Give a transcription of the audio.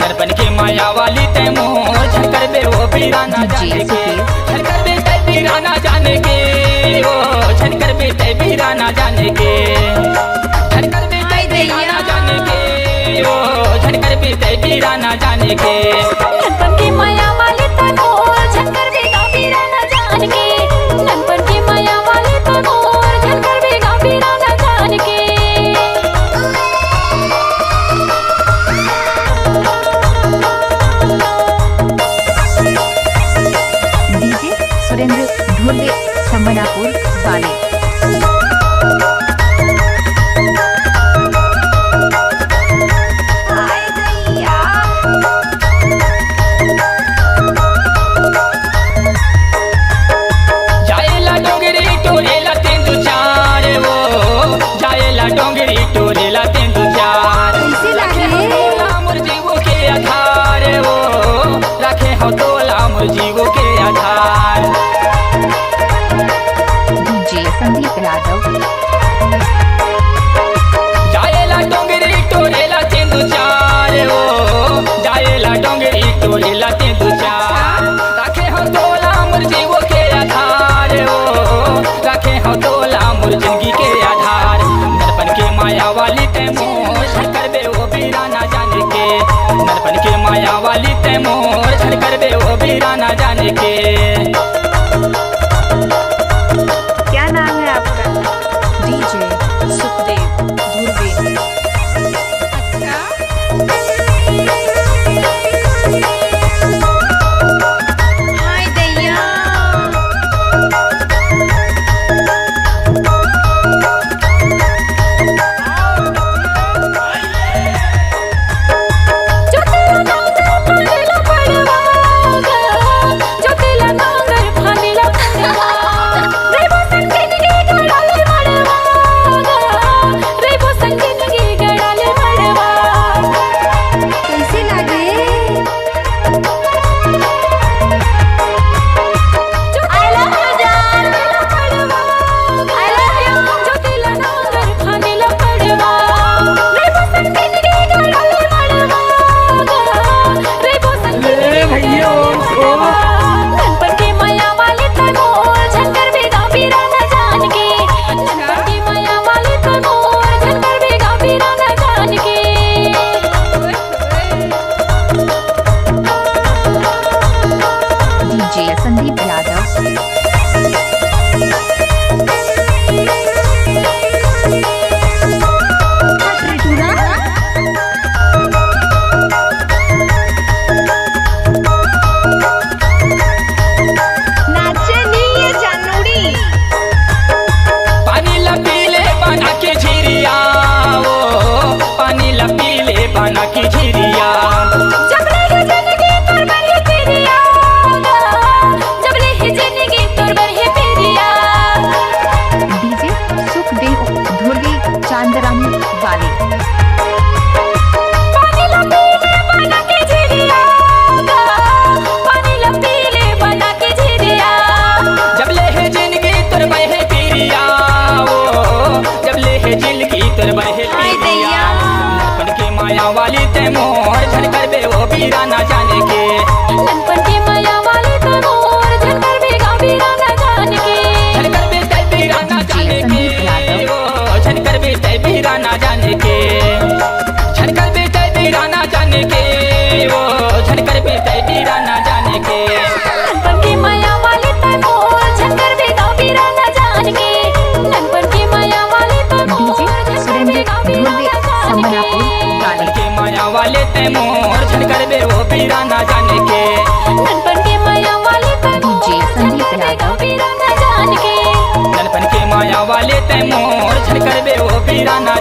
नरपन के माया वाली तै मोर झनकर बे वो बीराना जाने के झनकर बे तै बीराना जाने के ओ झनकर बे तै बीराना जाने के झनकर बे तै बीराना जाने के ओ झनकर बे तै बीराना जाने के नरपन के माया वाली तै मोर झनकर बे बीराना जाने के नरपन के माया वाली तै मोर झनकर बे बीराना जाने के सुरेंद्र ढोले संबनापुर वाले जाएला डोंगरी टोरेला तेंदु चार वो जाएला डोंगरी टोरेला तेंदु चार तोला मोर जीवो के आधार वो रखे हो तोला मोर जीवो के आधार डीजे संदीप यादव जाएला डोंगरी टोरेला तेंदु चार वो जाएला डोंगरी टोरेला तेंदु चार रखे हो तोला मोर जीवो के आधार वो रखे हो तोला मोर जिंदगी के आधार नरपन के माया वाली तै मोर झनकर बे वो बीराना जाने के नरपन के माया वाली तै मोर झनकर बे वो बीराना जाने के क्या नाम है आपका? डीजे सुखदेव दूरबीन। हाय दैया डीजे संदीप यादव पानी लपीले बना के झिरिया वो पानी लपीले बना के झिरिया डीजे सुखदेव ढोले चांदरानी वाले जब ले है जिंदगी तुर बहे पीरिया वो जब ले है जिंदगी तुर बहे पीरिया नरपन के माया वाली तै मोर झनकर बे वो बीराना जाने के नरपन के माया वाली तै मोर झनकर बे बीराना जाने के झनकर बे तै बीराना जाने के ओ झनकर बे तै बीराना जाने के झनकर बे तै बीराना जाने के ओ झनकर बे तै बीराना जाने के नरपन के माया वाली तै मोर झनकर बे बीराना जाने के नरपन के माया वाली तै मोर डीजे सुरेंद्र ढोले संबनापुर वाले के माया वाले तै मोर झनकर बे वो बीराना जाने के नरपन के माया वाली तै डीजे संदीप यादव बीराना जाने के नरपन के माया वाले तै मोर झनकर बे वो बीराना